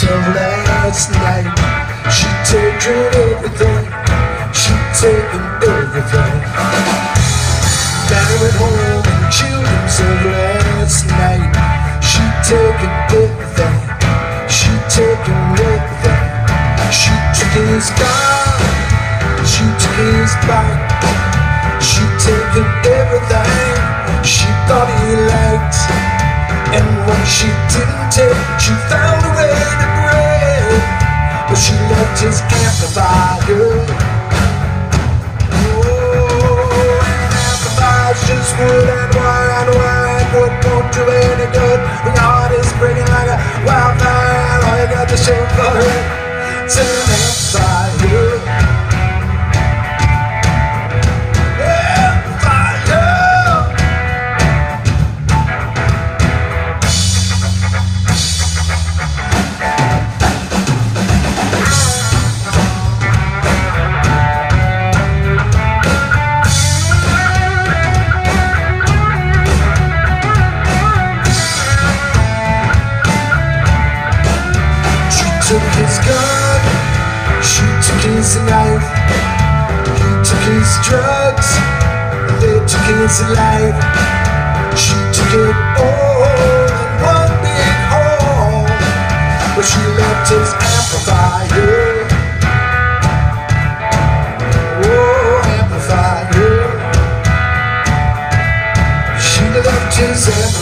of last night. She'd taken everything, she'd taken everything. Married home and children's of last night. She'd taken everything, she'd taken everything. She took his car, she took his bike. She'd taken everything she thought he liked. And what she didn't take, she found a way to break. But she left his amplifier. Oh, an amplifier's just wood and wire and wire, and wood won't do any good. When your heart is breaking like a wildfire, and all you got to show for it, it's an amplifier. Took his gun, she took his knife. He took his drugs, they took his life. She took it all in one big haul, but she left his amplifier. Oh, amplifier. She left his amplifier.